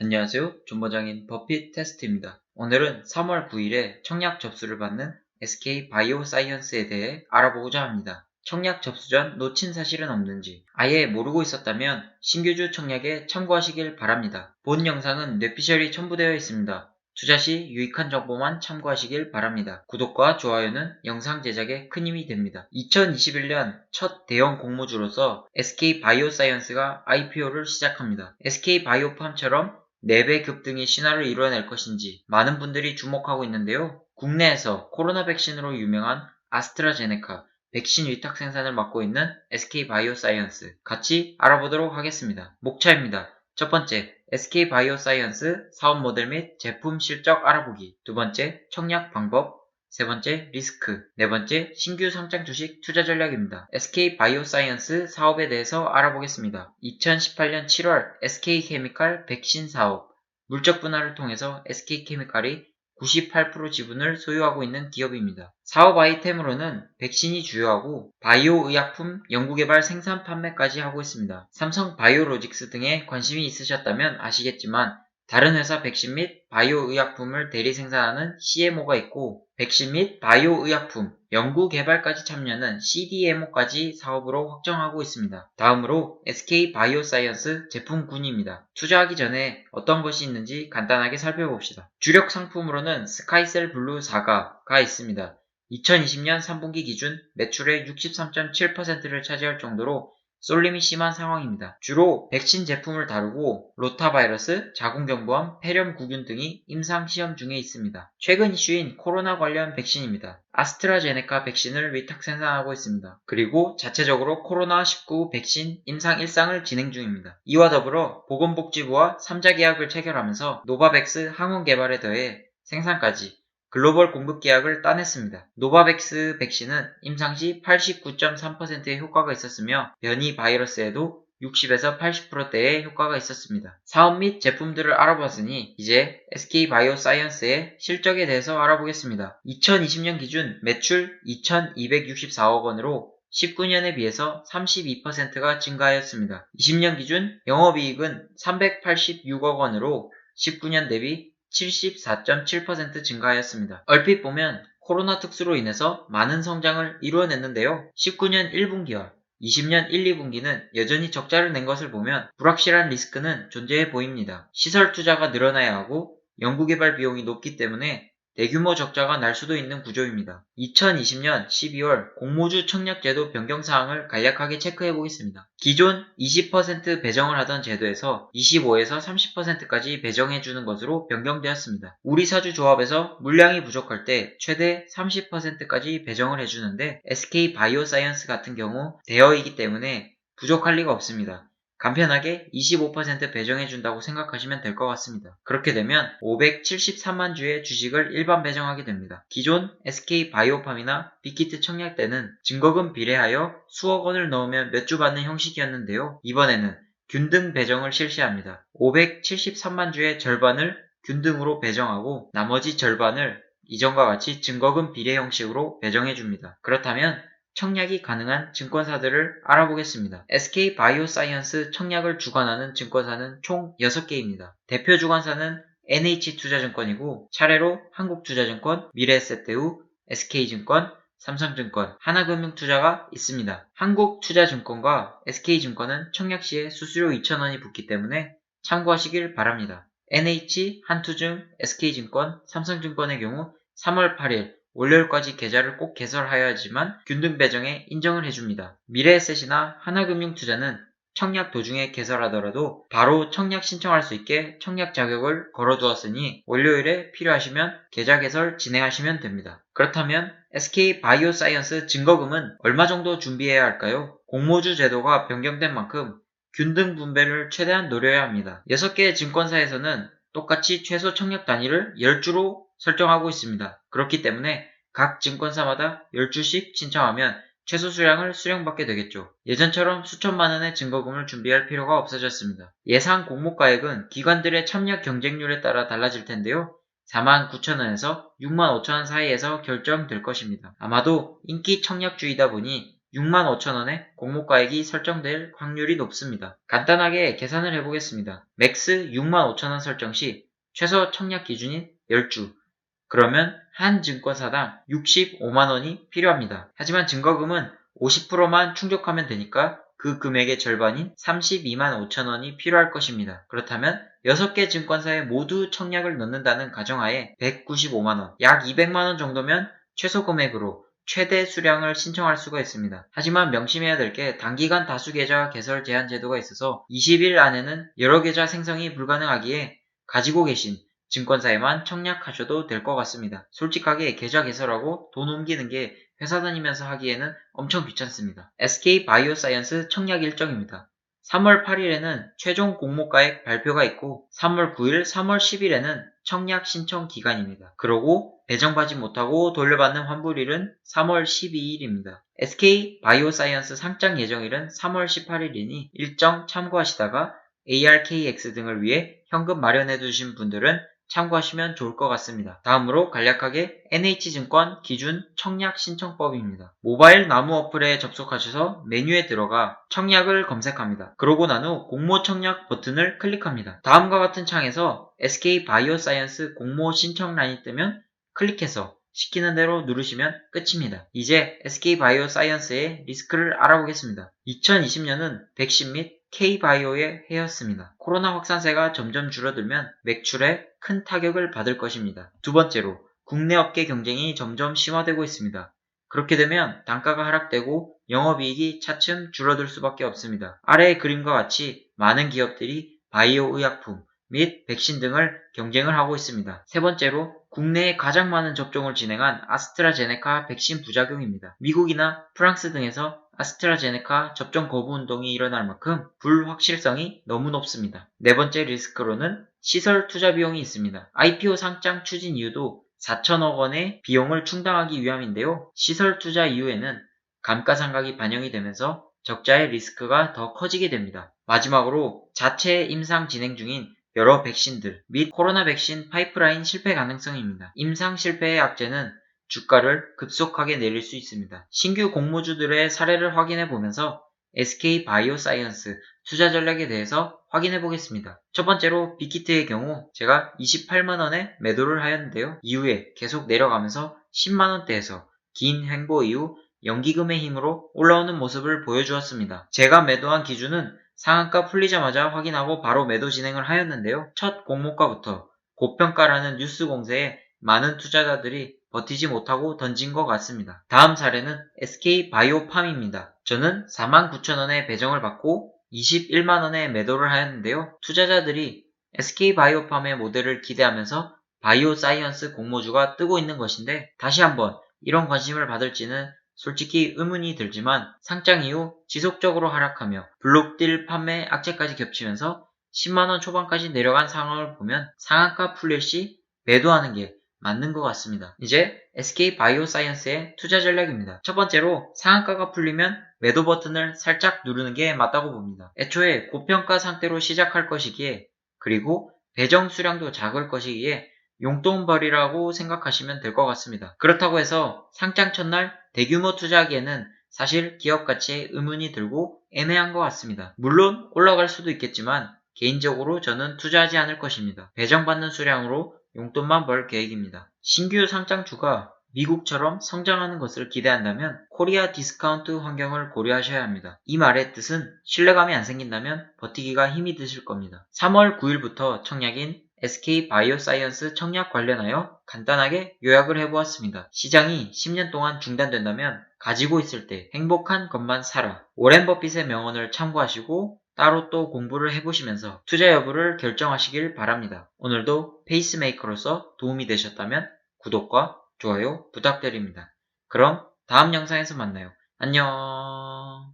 안녕하세요. 존버장인 버핏 테스트입니다. 오늘은 3월 9일에 청약 접수를 받는 SK 바이오사이언스에 대해 알아보고자 합니다. 청약 접수 전 놓친 사실은 없는지, 아예 모르고 있었다면 신규주 청약에 참고하시길 바랍니다. 본 영상은 뇌피셜이 첨부되어 있습니다. 투자 시 유익한 정보만 참고하시길 바랍니다. 구독과 좋아요는 영상 제작에 큰 힘이 됩니다. 2021년 첫 대형 공모주로서 SK 바이오사이언스가 IPO를 시작합니다. SK 바이오팜처럼 4배 급등의 신화를 이뤄낼 것인지 많은 분들이 주목하고 있는데요. 국내에서 코로나 백신으로 유명한 아스트라제네카 백신 위탁 생산을 맡고 있는 SK 바이오사이언스 같이 알아보도록 하겠습니다. 목차입니다. 첫 번째, SK 바이오사이언스 사업 모델 및 제품 실적 알아보기. 두 번째, 청약 방법. 세 번째, 리스크. 네 번째, 신규 상장 주식 투자 전략입니다. SK 바이오사이언스 사업에 대해서 알아보겠습니다. 2018년 7월 SK케미칼 백신 사업. 물적 분할을 통해서 SK케미칼이 98% 지분을 소유하고 있는 기업입니다. 사업 아이템으로는 백신이 주요하고 바이오 의약품 연구개발 생산 판매까지 하고 있습니다. 삼성 바이오로직스 등에 관심이 있으셨다면 아시겠지만 다른 회사 백신 및 바이오 의약품을 대리 생산하는 CMO가 있고 백신 및 바이오 의약품 연구 개발까지 참여하는 CDMO까지 사업으로 확정하고 있습니다. 다음으로 SK 바이오사이언스 제품군입니다. 투자하기 전에 어떤 것이 있는지 간단하게 살펴봅시다. 주력 상품으로는 스카이셀 블루 4가가 있습니다. 2020년 3분기 기준 매출의 63.7%를 차지할 정도로 쏠림이 심한 상황입니다. 주로 백신 제품을 다루고 로타바이러스, 자궁경부암, 폐렴구균 등이 임상시험 중에 있습니다. 최근 이슈인 코로나 관련 백신입니다. 아스트라제네카 백신을 위탁 생산하고 있습니다. 그리고 자체적으로 코로나19 백신 임상 1상을 진행 중입니다. 이와 더불어 보건복지부와 3자 계약을 체결하면서 노바백스 항원 개발에 더해 생산까지 글로벌 공급 계약을 따냈습니다. 노바백스 백신은 임상시 89.3%의 효과가 있었으며 변이 바이러스에도 60에서 80%대의 효과가 있었습니다. 사업 및 제품들을 알아봤으니 이제 SK바이오사이언스의 실적에 대해서 알아보겠습니다. 2020년 기준 매출 2,264억 원으로 19년에 비해서 32%가 증가하였습니다. 20년 기준 영업이익은 386억 원으로 19년 대비 74.7% 증가하였습니다. 얼핏 보면 코로나 특수로 인해서 많은 성장을 이루어냈는데요. 19년 1분기와 20년 1, 2분기는 여전히 적자를 낸 것을 보면 불확실한 리스크는 존재해 보입니다. 시설 투자가 늘어나야 하고 연구개발 비용이 높기 때문에 대규모 적자가 날 수도 있는 구조입니다. 2020년 12월 공모주 청약제도 변경사항을 간략하게 체크해 보겠습니다. 기존 20% 배정을 하던 제도에서 25에서 30%까지 배정해 주는 것으로 변경되었습니다. 우리 사주 조합에서 물량이 부족할 때 최대 30%까지 배정을 해주는데 SK 바이오사이언스 같은 경우 대여이기 때문에 부족할 리가 없습니다. 간편하게 25% 배정해준다고 생각하시면 될 것 같습니다. 그렇게 되면 573만 주의 주식을 일반 배정하게 됩니다. 기존 SK바이오팜이나 빅히트 청약 때는 증거금 비례하여 수억 원을 넣으면 몇 주 받는 형식이었는데요. 이번에는 균등 배정을 실시합니다. 573만 주의 절반을 균등으로 배정하고 나머지 절반을 이전과 같이 증거금 비례 형식으로 배정해줍니다. 그렇다면 청약이 가능한 증권사들을 알아보겠습니다. SK바이오사이언스 청약을 주관하는 증권사는 총 6개입니다. 대표 주관사는 NH투자증권이고 차례로 한국투자증권, 미래에셋대우, SK증권, 삼성증권, 하나금융투자가 있습니다. 한국투자증권과 SK증권은 청약 시에 수수료 2,000원이 붙기 때문에 참고하시길 바랍니다. NH, 한투증, SK증권, 삼성증권의 경우 3월 8일 월요일까지 계좌를 꼭 개설하여야지만 균등 배정에 인정을 해줍니다. 미래에셋이나 하나금융투자는 청약 도중에 개설하더라도 바로 청약 신청할 수 있게 청약 자격을 걸어두었으니 월요일에 필요하시면 계좌 개설 진행하시면 됩니다. 그렇다면 SK바이오사이언스 증거금은 얼마 정도 준비해야 할까요? 공모주 제도가 변경된 만큼 균등 분배를 최대한 노려야 합니다. 6개의 증권사에서는 똑같이 최소 청약 단위를 10주로 설정하고 있습니다. 그렇기 때문에 각 증권사마다 10주씩 신청하면 최소 수량을 수령받게 되겠죠. 예전처럼 수천만 원의 증거금을 준비할 필요가 없어졌습니다. 예상 공모가액은 기관들의 참여 경쟁률에 따라 달라질 텐데요. 49,000원에서 65,000원 사이에서 결정될 것입니다. 아마도 인기 청약주이다 보니 65,000원의 공모가액이 설정될 확률이 높습니다. 간단하게 계산을 해보겠습니다. 맥스 65,000원 설정 시 최소 청약 기준인 10주, 그러면 한 증권사당 65만원이 필요합니다. 하지만 증거금은 50%만 충족하면 되니까 그 금액의 절반인 32만 5천원이 필요할 것입니다. 그렇다면 6개 증권사에 모두 청약을 넣는다는 가정하에 195만원, 약 200만원 정도면 최소 금액으로 최대 수량을 신청할 수가 있습니다. 하지만 명심해야 될 게 단기간 다수 계좌 개설 제한 제도가 있어서 20일 안에는 여러 계좌 생성이 불가능하기에 가지고 계신 증권사에만 청약하셔도 될 것 같습니다. 솔직하게 계좌 개설하고 돈 옮기는 게 회사 다니면서 하기에는 엄청 귀찮습니다. SK바이오사이언스 청약 일정입니다. 3월 8일에는 최종 공모가액 발표가 있고 3월 9일, 3월 10일에는 청약 신청 기간입니다. 그러고 배정받지 못하고 돌려받는 환불일은 3월 12일입니다. SK바이오사이언스 상장 예정일은 3월 18일이니 일정 참고하시다가 ARKX 등을 위해 현금 마련해 두신 분들은 참고하시면 좋을 것 같습니다. 다음으로 간략하게 NH증권 기준 청약 신청법입니다. 모바일 나무 어플에 접속하셔서 메뉴에 들어가 청약을 검색합니다. 그러고 난 후 공모 청약 버튼을 클릭합니다. 다음과 같은 창에서 SK바이오사이언스 공모 신청란이 뜨면 클릭해서 시키는 대로 누르시면 끝입니다. 이제 SK바이오사이언스의 리스크를 알아보겠습니다. 2020년은 백신 및 K바이오의 해였습니다. 코로나 확산세가 점점 줄어들면 매출에 큰 타격을 받을 것입니다. 두 번째로 국내 업계 경쟁이 점점 심화되고 있습니다. 그렇게 되면 단가가 하락되고 영업이익이 차츰 줄어들 수밖에 없습니다. 아래의 그림과 같이 많은 기업들이 바이오 의약품 및 백신 등을 경쟁을 하고 있습니다. 세 번째로 국내에 가장 많은 접종을 진행한 아스트라제네카 백신 부작용입니다. 미국이나 프랑스 등에서 아스트라제네카 접종 거부 운동이 일어날 만큼 불확실성이 너무 높습니다. 네 번째 리스크로는 시설 투자 비용이 있습니다. IPO 상장 추진 이유도 4천억 원의 비용을 충당하기 위함인데요. 시설 투자 이후에는 감가상각이 반영이 되면서 적자의 리스크가 더 커지게 됩니다. 마지막으로 자체 임상 진행 중인 여러 백신들 및 코로나 백신 파이프라인 실패 가능성입니다. 임상 실패의 악재는 주가를 급속하게 내릴 수 있습니다. 신규 공모주들의 사례를 확인해 보면서 SK바이오사이언스 투자 전략에 대해서 확인해 보겠습니다. 첫 번째로 빅히트의 경우 제가 28만원에 매도를 하였는데요. 이후에 계속 내려가면서 10만원대에서 긴 횡보 이후 연기금의 힘으로 올라오는 모습을 보여주었습니다. 제가 매도한 기준은 상한가 풀리자마자 확인하고 바로 매도 진행을 하였는데요. 첫 공모가부터 고평가라는 뉴스 공세에 많은 투자자들이 버티지 못하고 던진 것 같습니다. 다음 사례는 SK바이오팜입니다. 저는 49,000원에 배정을 받고 21만원에 매도를 하였는데요. 투자자들이 SK바이오팜의 모델을 기대하면서 바이오사이언스 공모주가 뜨고 있는 것인데 다시 한번 이런 관심을 받을지는 솔직히 의문이 들지만 상장 이후 지속적으로 하락하며 블록딜 판매 악재까지 겹치면서 10만원 초반까지 내려간 상황을 보면 상한가 풀릴 시 매도하는 게 맞는 것 같습니다. 이제 SK바이오사이언스의 투자 전략입니다. 첫 번째로 상한가가 풀리면 매도 버튼을 살짝 누르는 게 맞다고 봅니다. 애초에 고평가 상태로 시작할 것이기에 그리고 배정 수량도 작을 것이기에 용돈벌이라고 생각하시면 될 것 같습니다. 그렇다고 해서 상장 첫날 대규모 투자하기에는 사실 기업 가치에 의문이 들고 애매한 것 같습니다. 물론 올라갈 수도 있겠지만 개인적으로 저는 투자하지 않을 것입니다. 배정받는 수량으로 용돈만 벌 계획입니다. 신규 상장주가 미국처럼 성장하는 것을 기대한다면 코리아 디스카운트 환경을 고려하셔야 합니다. 이 말의 뜻은 신뢰감이 안 생긴다면 버티기가 힘이 드실 겁니다. 3월 9일부터 청약인 SK바이오사이언스 청약 관련하여 간단하게 요약을 해보았습니다. 시장이 10년 동안 중단된다면 가지고 있을 때 행복한 것만 사라. 워렌 버핏의 명언을 참고하시고 따로 또 공부를 해보시면서 투자 여부를 결정하시길 바랍니다. 오늘도 페이스메이커로서 도움이 되셨다면 구독과 좋아요 부탁드립니다. 그럼 다음 영상에서 만나요. 안녕.